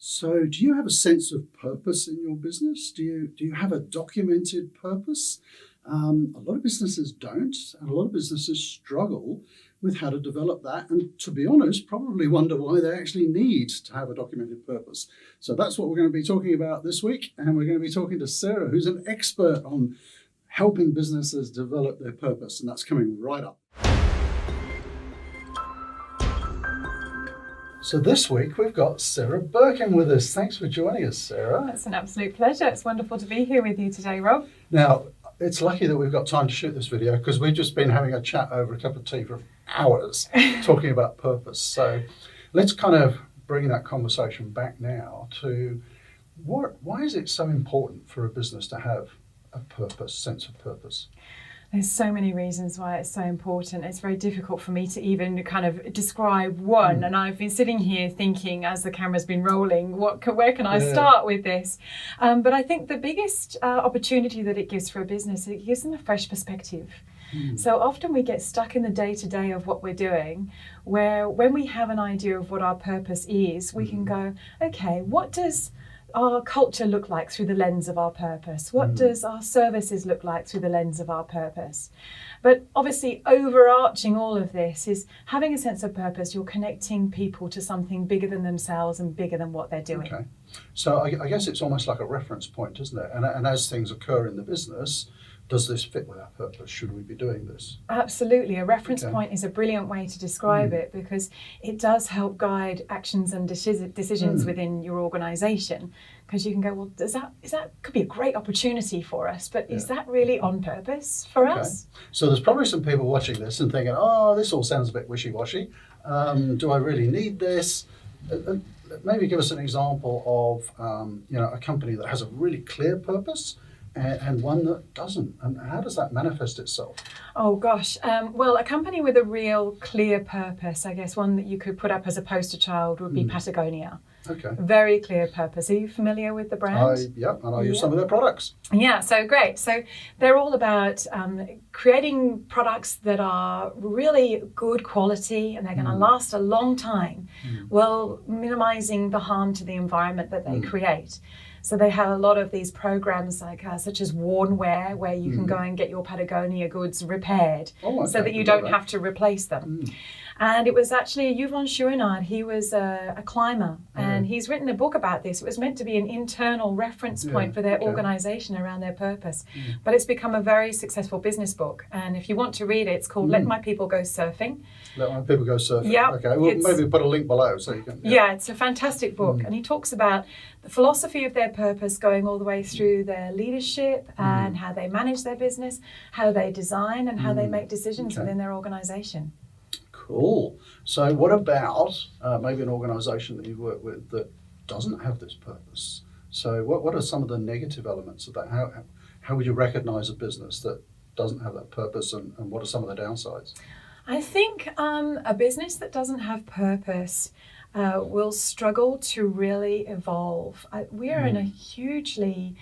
So, do you have a sense of purpose in your business? Do you have a documented purpose? A lot of businesses don't, and a lot of businesses struggle with how to develop that. And to be honest, probably wonder why they actually need to have a documented purpose. So that's what we're going to be talking about this week, and we're going to be talking to Sarah, who's an expert on helping businesses develop their purpose, and that's coming right up. So this week we've got Sarah Birkin with us. Thanks for joining us, Sarah. It's an absolute pleasure. It's wonderful to be here with you today, Rob. Now, it's lucky that we've got time to shoot this video because we've just been having a chat over a cup of tea for hours talking about purpose. So let's kind of bring that conversation back now to why is it so important for a business to have a purpose, sense of purpose? There's so many reasons why it's so important. It's very difficult for me to even kind of describe one. And I've been sitting here thinking, as the camera's been rolling, where can I start with this? But I think the biggest opportunity that it gives for a business, it gives them a fresh perspective. So often we get stuck in the day-to-day of what we're doing, where when we have an idea of what our purpose is, we can go, okay, what does our culture look like through the lens of our purpose? What does our services look like through the lens of our purpose? But obviously overarching all of this is having a sense of purpose. You're connecting people to something bigger than themselves and bigger than what they're doing. Okay. So I guess it's almost like a reference point, isn't it? And as things occur in the business, does this fit with our purpose? Should we be doing this? Absolutely. A reference point is a brilliant way to describe it because it does help guide actions and decisions within your organisation. Because you can go, well, is that could be a great opportunity for us, but is that really on purpose for us? So there's probably some people watching this and thinking, oh, this all sounds a bit wishy-washy. Do I really need this? Maybe give us an example of a company that has a really clear purpose and one that doesn't, and how does that manifest itself? Oh gosh, well, a company with a real clear purpose, I guess one that you could put up as a poster child would be Patagonia. Okay. Very clear purpose. Are you familiar with the brand? And I use some of their products. Yeah, so great. So they're all about creating products that are really good quality and they're going to last a long time, while minimizing the harm to the environment that they create. So they have a lot of these programs such as Worn Wear, where you can go and get your Patagonia goods repaired so that you don't have to replace them. And it was actually Yvon Chouinard. He was a climber and he's written a book about this. It was meant to be an internal reference point for their organisation around their purpose. But it's become a very successful business book. And if you want to read it, it's called Let My People Go Surfing. Let My People Go Surfing. Yeah. Okay, well, maybe put a link below so you can... Yeah, it's a fantastic book. And he talks about the philosophy of their purpose going all the way through their leadership and how they manage their business, how they design and how they make decisions within their organisation. Cool. So what about maybe an organisation that you work with that doesn't have this purpose? So what are some of the negative elements of that? How would you recognise a business that doesn't have that purpose and what are some of the downsides? I think a business that doesn't have purpose will struggle to really evolve. We are in a hugely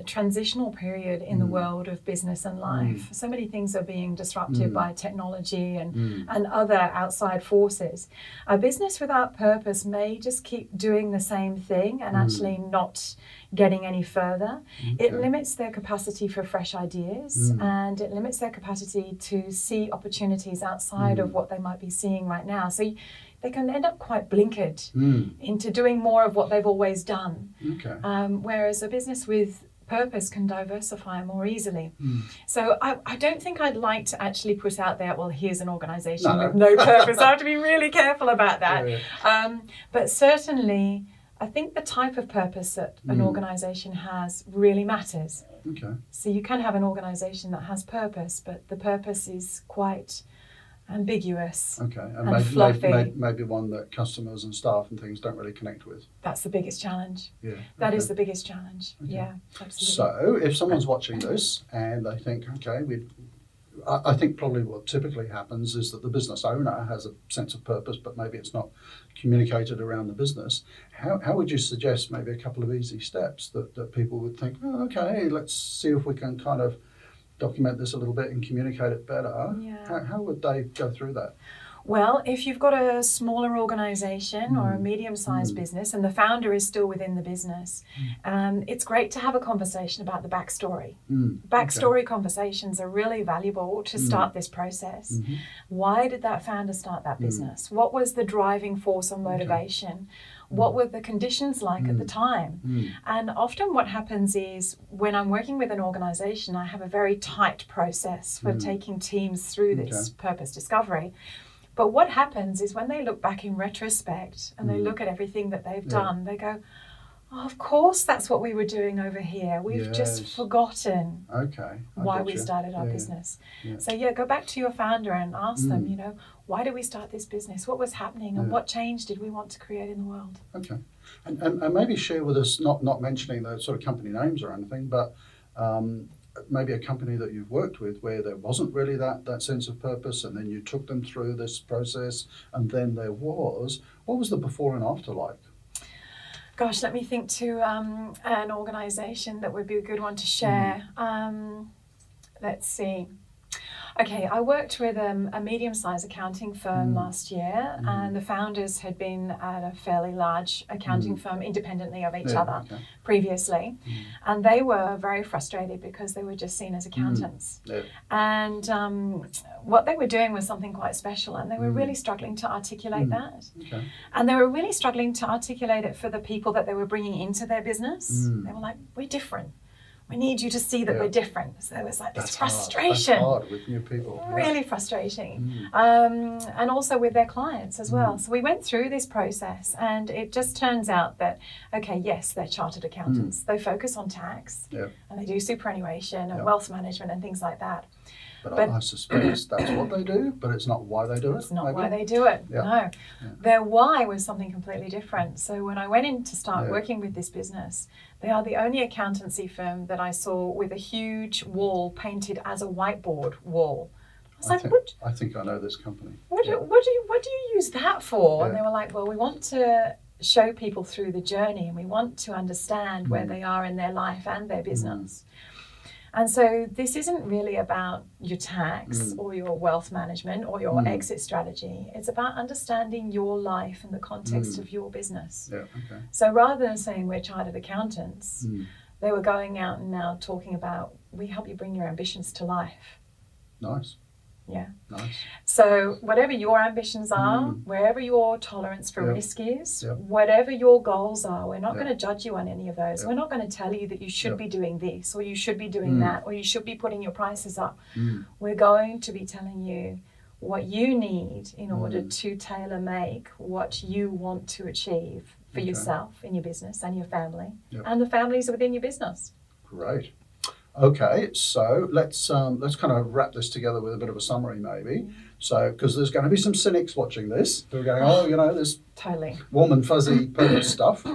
transitional period in the world of business and life. So many things are being disrupted by technology and other outside forces. A business without purpose may just keep doing the same thing and actually not getting any further. It limits their capacity for fresh ideas and it limits their capacity to see opportunities outside of what they might be seeing right now. So they can end up quite blinkered into doing more of what they've always done. Whereas a business with purpose can diversify more easily. So I don't think I'd like to actually put out there, well, here's an organisation with no purpose. I have to be really careful about that. But certainly, I think the type of purpose that an organisation has really matters. So you can have an organisation that has purpose, but the purpose is quite ambiguous and fluffy. Maybe one that customers and staff and things don't really connect with. That's the biggest challenge. That is the biggest challenge. Yeah, absolutely. So if someone's watching this and they think, I think probably what typically happens is that the business owner has a sense of purpose, but maybe it's not communicated around the business. How would you suggest maybe a couple of easy steps that people would think, let's see if we can kind of document this a little bit and communicate it better? How would they go through that? Well, if you've got a smaller organization or a medium-sized business and the founder is still within the business, it's great to have a conversation about the backstory. Backstory conversations are really valuable to start this process. Why did that founder start that business? What was the driving force or motivation? What were the conditions like at the time? And often what happens is when I'm working with an organization, I have a very tight process for taking teams through this purpose discovery. But what happens is when they look back in retrospect and they look at everything that they've done, they go, oh, of course that's what we were doing over here. We've just forgotten why we started our business. So go back to your founder and ask them, you know, why did we start this business? What was happening and what change did we want to create in the world? Okay. And maybe share with us, not mentioning those sort of company names or anything, but maybe a company that you've worked with where there wasn't really that sense of purpose, and then you took them through this process, and then there was. What was the before and after like? Gosh, let me think to an organisation that would be a good one to share. Let's see. Okay, I worked with a medium-sized accounting firm last year, and the founders had been at a fairly large accounting firm independently of each other previously, and they were very frustrated because they were just seen as accountants. And what they were doing was something quite special, and they were really struggling to articulate that. And they were really struggling to articulate it for the people that they were bringing into their business. They were like, we're different. We need you to see that we're different. So there was like this frustration. That's hard with new people. Really frustrating. And also with their clients as well. So we went through this process, and it just turns out that, okay, yes, they're chartered accountants. They focus on tax and they do superannuation and wealth management and things like that. But I suspect that's what they do, but it's not why they do it. It's not why they do it, no. Their why was something completely different. So when I went in to start working with this business, they are the only accountancy firm that I saw with a huge wall painted as a whiteboard wall. I think I know this company. What do you use that for? And they were like, well, we want to show people through the journey, and we want to understand where they are in their life and their business. And so this isn't really about your tax or your wealth management or your exit strategy. It's about understanding your life in the context of your business. So rather than saying we're chartered accountants, they were going out and now talking about, we help you bring your ambitions to life. Nice. Yeah. Nice. So whatever your ambitions are, wherever your tolerance for risk is, whatever your goals are, we're not going to judge you on any of those. We're not going to tell you that you should be doing this or you should be doing that or you should be putting your prices up. We're going to be telling you what you need in order to tailor make what you want to achieve for yourself in your business and your family and the families within your business. Great. Okay, so let's kind of wrap this together with a bit of a summary, maybe. So, because there's going to be some cynics watching this who are going, oh, you know, this warm and fuzzy purpose stuff.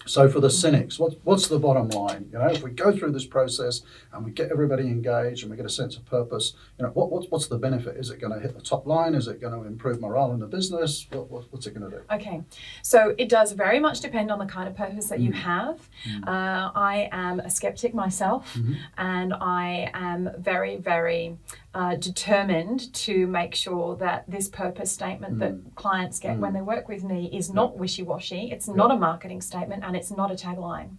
So for the cynics, what's the bottom line? You know, if we go through this process and we get everybody engaged and we get a sense of purpose, you know, what's the benefit? Is it going to hit the top line? Is it going to improve morale in the business? What's it going to do? Okay, so it does very much depend on the kind of purpose that you have. I am a skeptic myself, and I am very, very determined to make sure that this purpose statement that clients get when they work with me is not wishy-washy, it's not a marketing statement, and it's not a tagline.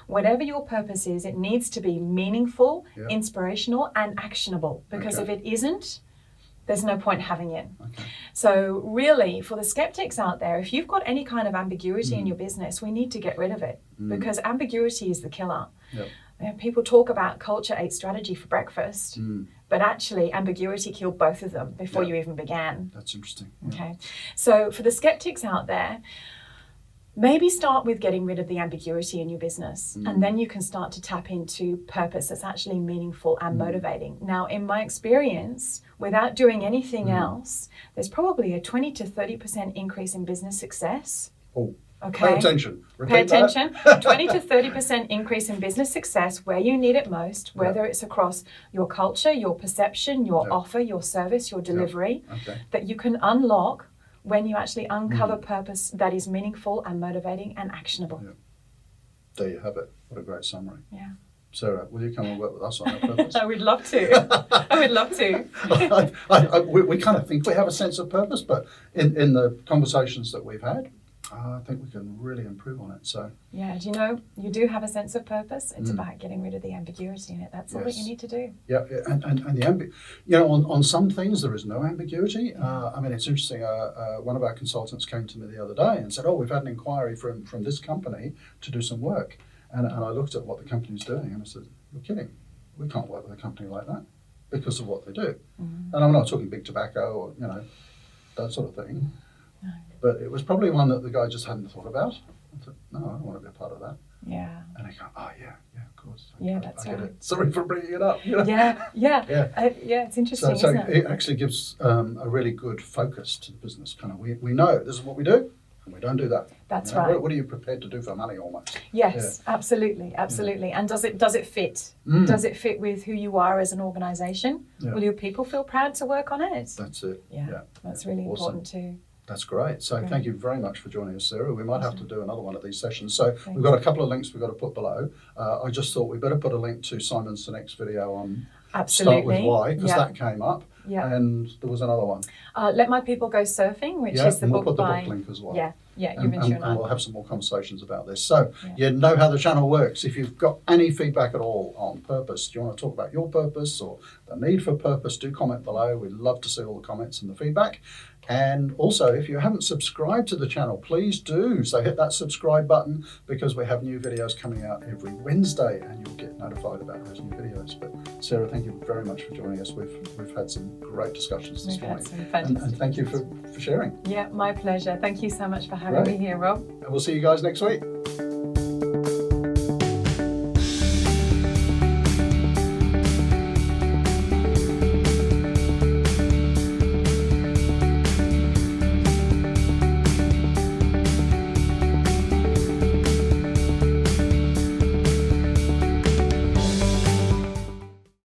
Whatever your purpose is, it needs to be meaningful, inspirational, and actionable, because if it isn't, there's no point having it. So really, for the skeptics out there, if you've got any kind of ambiguity in your business, we need to get rid of it, because ambiguity is the killer. People talk about culture ate strategy for breakfast, but actually ambiguity killed both of them before you even began. That's interesting. Okay, so for the skeptics out there, maybe start with getting rid of the ambiguity in your business, and then you can start to tap into purpose that's actually meaningful and motivating. Now, in my experience, without doing anything else, there's probably a 20 to 30% increase in business success. Okay. Pay attention. Pay attention. 20 to 30% increase in business success where you need it most, whether it's across your culture, your perception, your offer, your service, your delivery, that you can unlock when you actually uncover purpose that is meaningful and motivating and actionable. There you have it. What a great summary. Sarah, will you come and work with us on our purpose? I would love to. I would love to. We kind of think we have a sense of purpose, but in the conversations that we've had, I think we can really improve on it. So Yeah, do you know, you do have a sense of purpose. It's about getting rid of the ambiguity in it. That's all that you need to do. yeah, and the on some things there is no ambiguity. I mean, it's interesting. One of our consultants came to me the other day and said, "Oh, we've had an inquiry from this company to do some work," and I looked at what the company's doing and I said, "You're kidding. We can't work with a company like that because of what they do." And I'm not talking big tobacco or that sort of thing. No. But it was probably one that the guy just hadn't thought about. I thought, no, I don't want to be a part of that. Yeah. And I go, oh, yeah, of course. Yeah, that's I get right. it. Sorry for bringing it up. Yeah. So It's interesting, so isn't it? it actually gives a really good focus to the business. Kind of, we know this is what we do, and we don't do that. That's right. What are you prepared to do for money, almost? Yes, absolutely. And does it fit? Does it fit with who you are as an organisation? Yeah. Will your people feel proud to work on it? That's it. Yeah, that's really Awesome. important too. That's great. So Great. thank you very much for joining us, Sarah. We might have to do another one of these sessions. So Thanks. we've got a couple of links we've got to put below. I just thought we better put a link to Simon Sinek's video on Absolutely. Start With Why, because Yeah. that came up. Yeah. And there was another one. Let My People Go Surfing, which Yeah, is the and we'll book put the by... book link as well. Yeah, And Yuval Noah. we'll have some more conversations about this. So Yeah. you know how the channel works. If you've got any feedback at all on purpose, do you want to talk about your purpose or the need for purpose, do comment below. We'd love to see all the comments and the feedback. And also, if you haven't subscribed to the channel, please do. So hit that subscribe button because we have new videos coming out every Wednesday and you'll get notified about those new videos. But Sarah, thank you very much for joining us. We've had some great discussions this We've had morning. some fantastic And thank you for sharing. Yeah, my pleasure. Thank you so much for having Great. me here, Rob. And we'll see you guys next week.